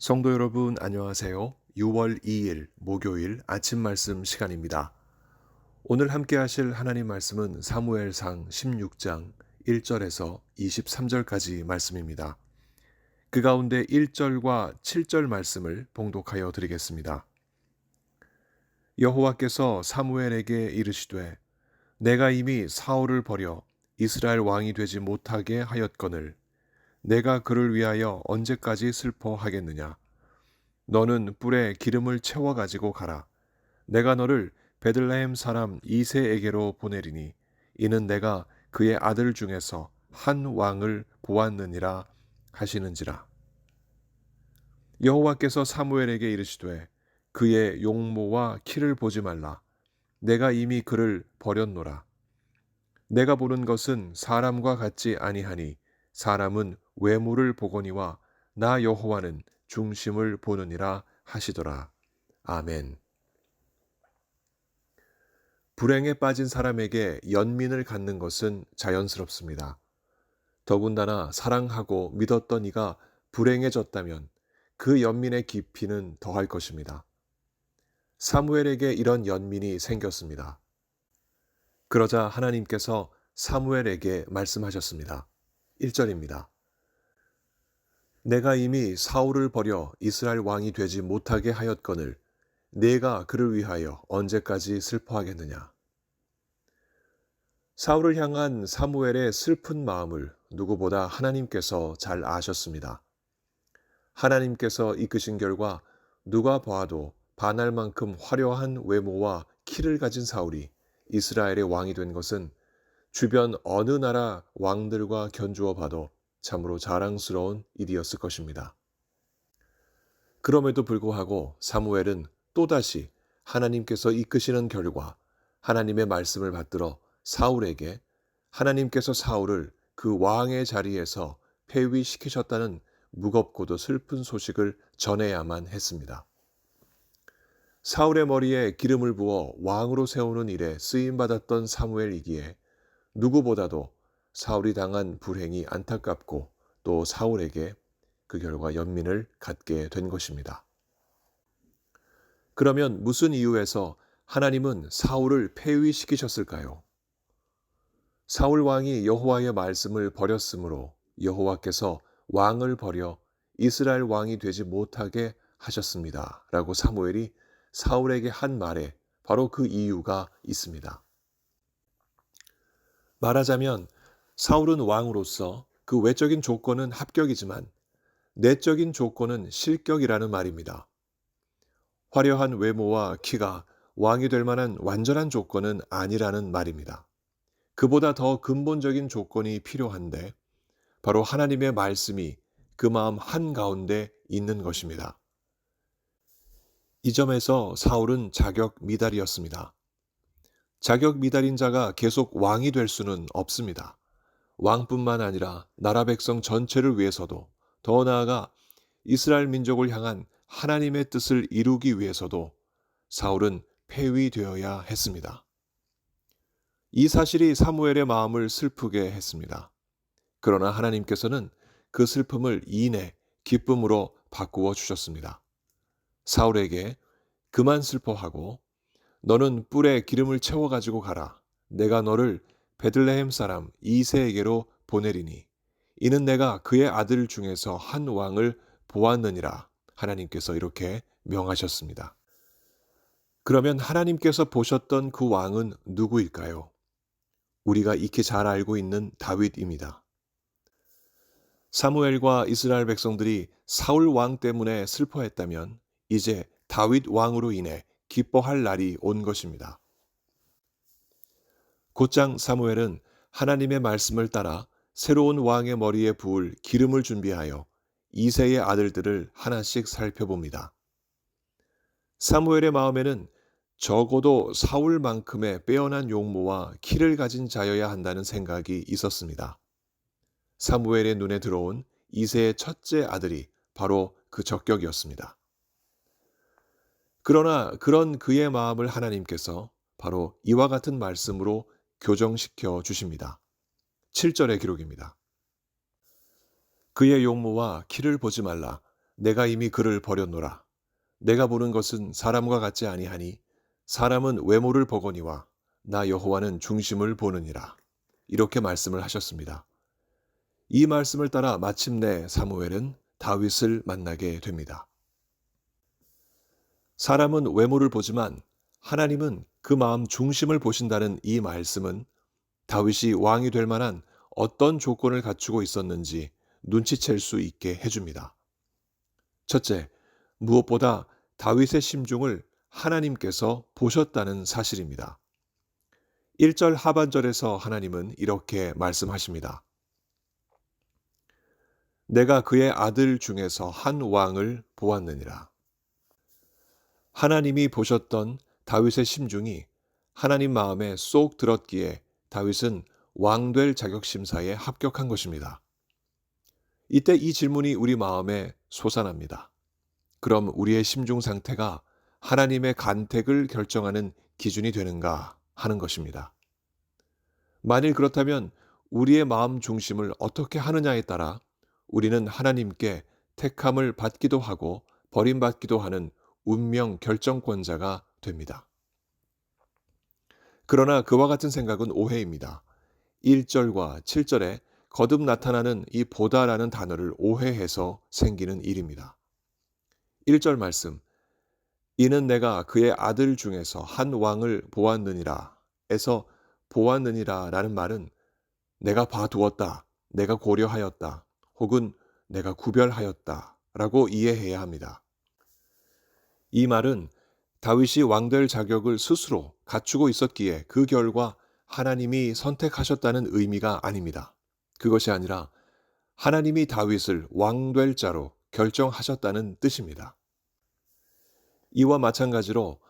성도 여러분, 안녕하세요. 6월 2일 목요일 아침 말씀 시간입니다. 오늘 함께 하실 하나님 말씀은 사무엘상 16장 1절에서 23절까지 말씀입니다. 그 가운데 1절과 7절 말씀을 봉독하여 드리겠습니다. 여호와께서 사무엘에게 이르시되 내가 이미 사울을 버려 이스라엘 왕이 되지 못하게 하였거늘 내가 그를 위하여 언제까지 슬퍼하겠느냐. 너는 뿔에 기름을 채워 가지고 가라. 내가 너를 베들레헴 사람 이새에게로 보내리니 이는 내가 그의 아들 중에서 한 왕을 보았느니라 하시는지라. 여호와께서 사무엘에게 이르시되 그의 용모와 키를 보지 말라. 내가 이미 그를 버렸노라. 내가 보는 것은 사람과 같지 아니하니 사람은 외모를 보거니와 나 여호와는 중심을 보느니라 하시더라. 아멘. 불행에 빠진 사람에게 연민을 갖는 것은 자연스럽습니다. 더군다나 사랑하고 믿었던 이가 불행해졌다면 그 연민의 깊이는 더할 것입니다. 사무엘에게 이런 연민이 생겼습니다. 그러자 하나님께서 사무엘에게 말씀하셨습니다. 1절입니다. 내가 이미 사울을 버려 이스라엘 왕이 되지 못하게 하였거늘 내가 그를 위하여 언제까지 슬퍼하겠느냐. 사울을 향한 사무엘의 슬픈 마음을 누구보다 하나님께서 잘 아셨습니다. 하나님께서 이끄신 결과 누가 봐도 반할 만큼 화려한 외모와 키를 가진 사울이 이스라엘의 왕이 된 것은 주변 어느 나라 왕들과 견주어 봐도 참으로 자랑스러운 일이었을 것입니다. 그럼에도 불구하고 사무엘은 또다시 하나님께서 이끄시는 결과 하나님의 말씀을 받들어 사울에게 하나님께서 사울을 그 왕의 자리에서 폐위시키셨다는 무겁고도 슬픈 소식을 전해야만 했습니다. 사울의 머리에 기름을 부어 왕으로 세우는 일에 쓰임받았던 사무엘이기에 누구보다도 사울이 당한 불행이 안타깝고 또 사울에게 그 결과 연민을 갖게 된 것입니다. 그러면 무슨 이유에서 하나님은 사울을 폐위시키셨을까요? 사울 왕이 여호와의 말씀을 버렸으므로 여호와께서 왕을 버려 이스라엘 왕이 되지 못하게 하셨습니다. 라고 사무엘이 사울에게 한 말에 바로 그 이유가 있습니다. 말하자면 사울은 왕으로서 그 외적인 조건은 합격이지만 내적인 조건은 실격이라는 말입니다. 화려한 외모와 키가 왕이 될 만한 완전한 조건은 아니라는 말입니다. 그보다 더 근본적인 조건이 필요한데 바로 하나님의 말씀이 그 마음 한가운데 있는 것입니다. 이 점에서 사울은 자격 미달이었습니다. 자격 미달인 자가 계속 왕이 될 수는 없습니다. 왕뿐만 아니라 나라 백성 전체를 위해서도 더 나아가 이스라엘 민족을 향한 하나님의 뜻을 이루기 위해서도 사울은 폐위되어야 했습니다. 이 사실이 사무엘의 마음을 슬프게 했습니다. 그러나 하나님께서는 그 슬픔을 이내 기쁨으로 바꾸어 주셨습니다. 사울에게 그만 슬퍼하고 너는 뿔에 기름을 채워 가지고 가라. 내가 너를 베들레헴 사람 이새에게로 보내리니 이는 내가 그의 아들 중에서 한 왕을 보았느니라. 하나님께서 이렇게 명하셨습니다. 그러면 하나님께서 보셨던 그 왕은 누구일까요? 우리가 익히 잘 알고 있는 다윗입니다. 사무엘과 이스라엘 백성들이 사울 왕 때문에 슬퍼했다면 이제 다윗 왕으로 인해 기뻐할 날이 온 것입니다. 곧장 사무엘은 하나님의 말씀을 따라 새로운 왕의 머리에 부을 기름을 준비하여 이새의 아들들을 하나씩 살펴봅니다. 사무엘의 마음에는 적어도 사울만큼의 빼어난 용모와 키를 가진 자여야 한다는 생각이 있었습니다. 사무엘의 눈에 들어온 이새의 첫째 아들이 바로 그 적격이었습니다. 그러나 그런 그의 마음을 하나님께서 바로 이와 같은 말씀으로 교정시켜 주십니다. 7절의 기록입니다. 그의 용모와 키를 보지 말라. 내가 이미 그를 버렸노라. 내가 보는 것은 사람과 같지 아니하니 사람은 외모를 보거니와 나 여호와는 중심을 보느니라. 이렇게 말씀을 하셨습니다. 이 말씀을 따라 마침내 사무엘은 다윗을 만나게 됩니다. 사람은 외모를 보지만 하나님은 그 마음 중심을 보신다는 이 말씀은 다윗이 왕이 될 만한 어떤 조건을 갖추고 있었는지 눈치챌 수 있게 해줍니다. 첫째, 무엇보다 다윗의 심중을 하나님께서 보셨다는 사실입니다. 1절 하반절에서 하나님은 이렇게 말씀하십니다. 내가 그의 아들 중에서 한 왕을 보았느니라. 하나님이 보셨던 다윗의 심중이 하나님 마음에 쏙 들었기에 다윗은 왕될 자격 심사에 합격한 것입니다. 이때 이 질문이 우리 마음에 솟아납니다. 그럼 우리의 심중 상태가 하나님의 간택을 결정하는 기준이 되는가 하는 것입니다. 만일 그렇다면 우리의 마음 중심을 어떻게 하느냐에 따라 우리는 하나님께 택함을 받기도 하고 버림받기도 하는 운명 결정권자가 됩니다. 그러나 그와 같은 생각은 오해입니다. 1절과 7절에 거듭 나타나는 이 보다라는 단어를 오해해서 생기는 일입니다. 1절 말씀, 이는 내가 그의 아들 중에서 한 왕을 보았느니라 에서 보았느니라 라는 말은 내가 봐두었다, 내가 고려하였다, 혹은 내가 구별하였다 라고 이해해야 합니다. 이 말은 다윗이 왕될 자격을 스스로 갖추고 있었기에 그 결과 하나님이 선택하셨다는 의미가 아닙니다. 그것이 아니라 하나님이 다윗을 왕될 자로 결정하셨다는 뜻입니다. 이와 마찬가지로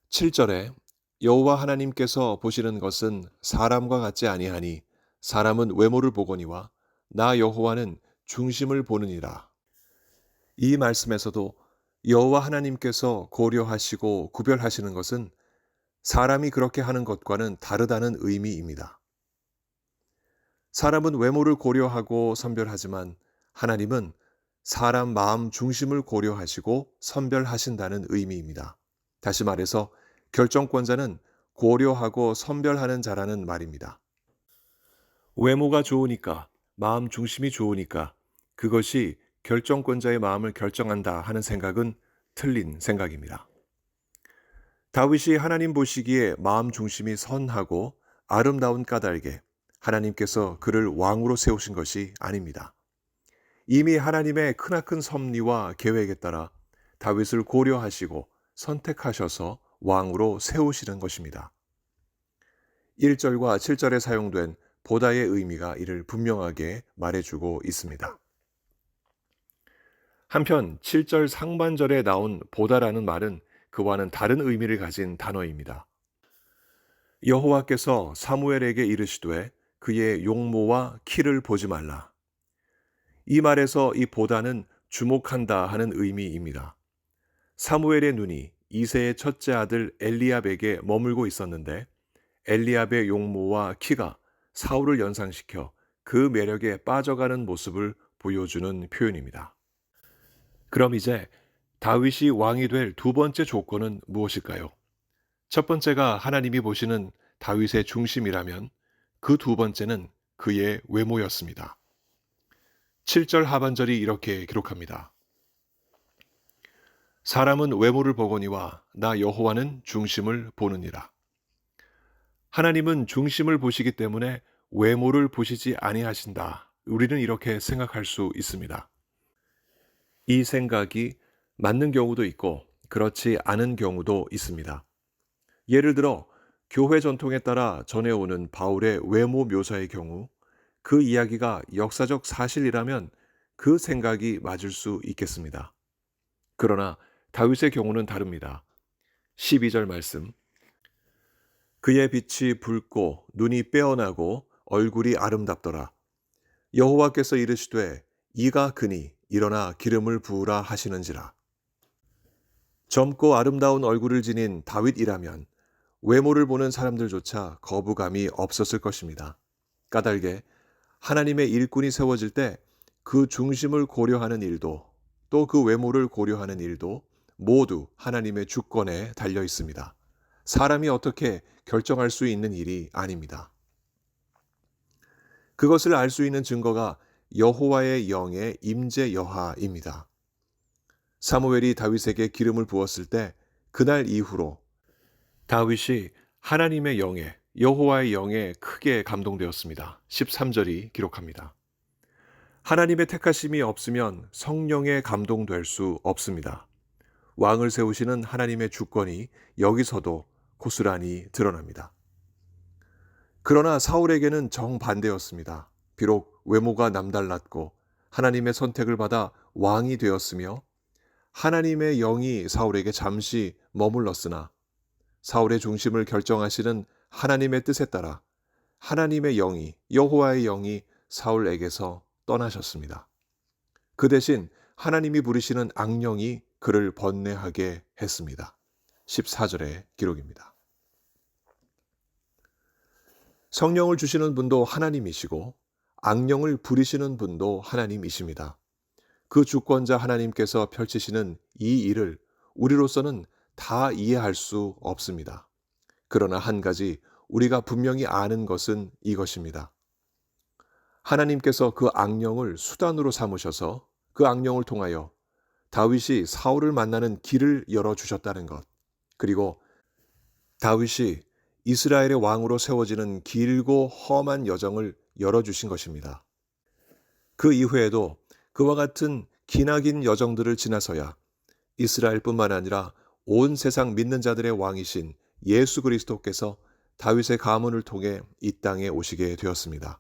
7절에 여호와 하나님께서 보시는 것은 사람과 같지 아니하니 사람은 외모를 보거니와 나 여호와는 중심을 보느니라. 이 말씀에서도 여호와 하나님께서 고려하시고 구별하시는 것은 사람이 그렇게 하는 것과는 다르다는 의미입니다. 사람은 외모를 고려하고 선별하지만 하나님은 사람 마음 중심을 고려하시고 선별하신다는 의미입니다. 다시 말해서 결정권자는 고려하고 선별하는 자라는 말입니다. 외모가 좋으니까, 마음 중심이 좋으니까 그것이 결정권자의 마음을 결정한다 하는 생각은 틀린 생각입니다. 다윗이 하나님 보시기에 마음 중심이 선하고 아름다운 까닭에 하나님께서 그를 왕으로 세우신 것이 아닙니다. 이미 하나님의 크나큰 섭리와 계획에 따라 다윗을 고려하시고 선택하셔서 왕으로 세우시는 것입니다. 1절과 7절에 사용된 보다의 의미가 이를 분명하게 말해주고 있습니다. 한편 7절 상반절에 나온 보다라는 말은 그와는 다른 의미를 가진 단어입니다. 여호와께서 사무엘에게 이르시되 그의 용모와 키를 보지 말라. 이 말에서 이 보다는 주목한다 하는 의미입니다. 사무엘의 눈이 이새의 첫째 아들 엘리압에게 머물고 있었는데 엘리압의 용모와 키가 사울을 연상시켜 그 매력에 빠져가는 모습을 보여주는 표현입니다. 그럼 이제 다윗이 왕이 될 두 번째 조건은 무엇일까요? 첫 번째가 하나님이 보시는 다윗의 중심이라면 그 두 번째는 그의 외모였습니다. 7절 하반절이 이렇게 기록합니다. 사람은 외모를 보거니와 나 여호와는 중심을 보느니라. 하나님은 중심을 보시기 때문에 외모를 보시지 아니하신다. 우리는 이렇게 생각할 수 있습니다. 이 생각이 맞는 경우도 있고 그렇지 않은 경우도 있습니다. 예를 들어 교회 전통에 따라 전해오는 바울의 외모 묘사의 경우 그 이야기가 역사적 사실이라면 그 생각이 맞을 수 있겠습니다. 그러나 다윗의 경우는 다릅니다. 12절 말씀. 그의 빛이 붉고 눈이 빼어나고 얼굴이 아름답더라. 여호와께서 이르시되 이가 그니 일어나 기름을 부으라 하시는지라. 젊고 아름다운 얼굴을 지닌 다윗이라면 외모를 보는 사람들조차 거부감이 없었을 것입니다. 까닭에 하나님의 일꾼이 세워질 때 그 중심을 고려하는 일도 또 그 외모를 고려하는 일도 모두 하나님의 주권에 달려 있습니다. 사람이 어떻게 결정할 수 있는 일이 아닙니다. 그것을 알 수 있는 증거가 여호와의 영의 임재 여하입니다. 사무엘이 다윗에게 기름을 부었을 때 그날 이후로 다윗이 하나님의 영에, 여호와의 영에 크게 감동되었습니다. 13절이 기록합니다. 하나님의 택하심이 없으면 성령에 감동될 수 없습니다. 왕을 세우시는 하나님의 주권이 여기서도 고스란히 드러납니다. 그러나 사울에게는 정반대였습니다. 비록 외모가 남달랐고 하나님의 선택을 받아 왕이 되었으며 하나님의 영이 사울에게 잠시 머물렀으나 사울의 중심을 결정하시는 하나님의 뜻에 따라 하나님의 영이, 여호와의 영이 사울에게서 떠나셨습니다. 그 대신 하나님이 부르시는 악령이 그를 번뇌하게 했습니다. 14절의 기록입니다. 성령을 주시는 분도 하나님이시고 악령을 부리시는 분도 하나님이십니다. 그 주권자 하나님께서 펼치시는 이 일을 우리로서는 다 이해할 수 없습니다. 그러나 한 가지 우리가 분명히 아는 것은 이것입니다. 하나님께서 그 악령을 수단으로 삼으셔서 그 악령을 통하여 다윗이 사울을 만나는 길을 열어주셨다는 것, 그리고 다윗이 이스라엘의 왕으로 세워지는 길고 험한 여정을 열어주신 것입니다. 그 이후에도 그와 같은 기나긴 여정들을 지나서야 이스라엘뿐만 아니라 온 세상 믿는 자들의 왕이신 예수 그리스도께서 다윗의 가문을 통해 이 땅에 오시게 되었습니다.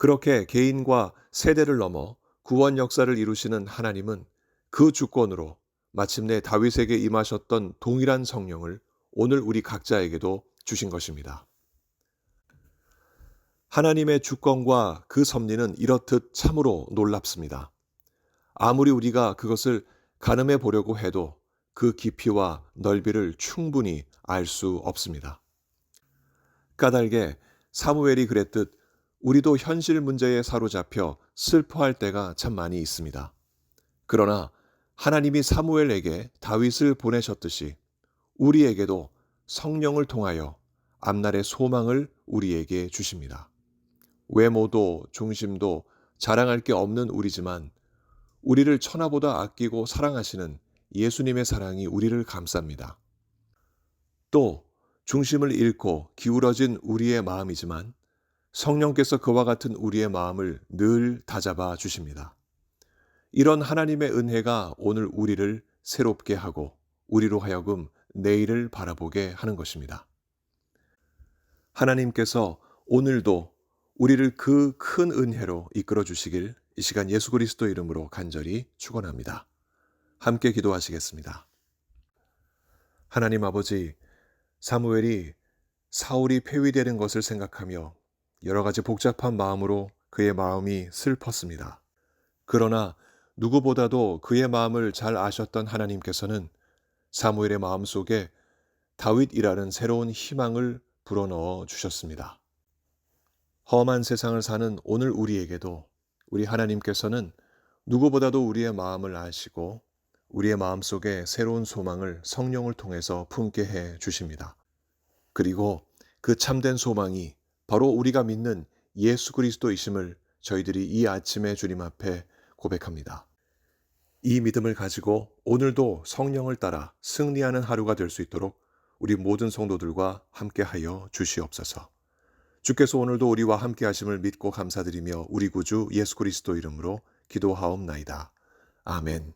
그렇게 개인과 세대를 넘어 구원 역사를 이루시는 하나님은 그 주권으로 마침내 다윗에게 임하셨던 동일한 성령을 오늘 우리 각자에게도 주신 것입니다. 하나님의 주권과 그 섭리는 이렇듯 참으로 놀랍습니다. 아무리 우리가 그것을 가늠해 보려고 해도 그 깊이와 넓이를 충분히 알 수 없습니다. 까닭에 사무엘이 그랬듯 우리도 현실 문제에 사로잡혀 슬퍼할 때가 참 많이 있습니다. 그러나 하나님이 사무엘에게 다윗을 보내셨듯이 우리에게도 성령을 통하여 앞날의 소망을 우리에게 주십니다. 외모도 중심도 자랑할 게 없는 우리지만 우리를 천하보다 아끼고 사랑하시는 예수님의 사랑이 우리를 감쌉니다. 또 중심을 잃고 기울어진 우리의 마음이지만 성령께서 그와 같은 우리의 마음을 늘 다잡아 주십니다. 이런 하나님의 은혜가 오늘 우리를 새롭게 하고 우리로 하여금 내일을 바라보게 하는 것입니다. 하나님께서 오늘도 우리를 그 큰 은혜로 이끌어 주시길 이 시간 예수 그리스도 이름으로 간절히 축원합니다. 함께 기도하시겠습니다. 하나님 아버지, 사무엘이 사울이 폐위되는 것을 생각하며 여러 가지 복잡한 마음으로 그의 마음이 슬펐습니다. 그러나 누구보다도 그의 마음을 잘 아셨던 하나님께서는 사무엘의 마음속에 다윗이라는 새로운 희망을 불어넣어 주셨습니다. 험한 세상을 사는 오늘 우리에게도 우리 하나님께서는 누구보다도 우리의 마음을 아시고 우리의 마음속에 새로운 소망을 성령을 통해서 품게 해 주십니다. 그리고 그 참된 소망이 바로 우리가 믿는 예수 그리스도이심을 저희들이 이 아침에 주님 앞에 고백합니다. 이 믿음을 가지고 오늘도 성령을 따라 승리하는 하루가 될 수 있도록 우리 모든 성도들과 함께하여 주시옵소서. 주께서 오늘도 우리와 함께 하심을 믿고 감사드리며 우리 구주 예수 그리스도 이름으로 기도하옵나이다. 아멘.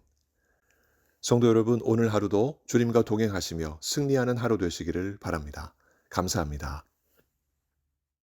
성도 여러분, 오늘 하루도 주님과 동행하시며 승리하는 하루 되시기를 바랍니다. 감사합니다.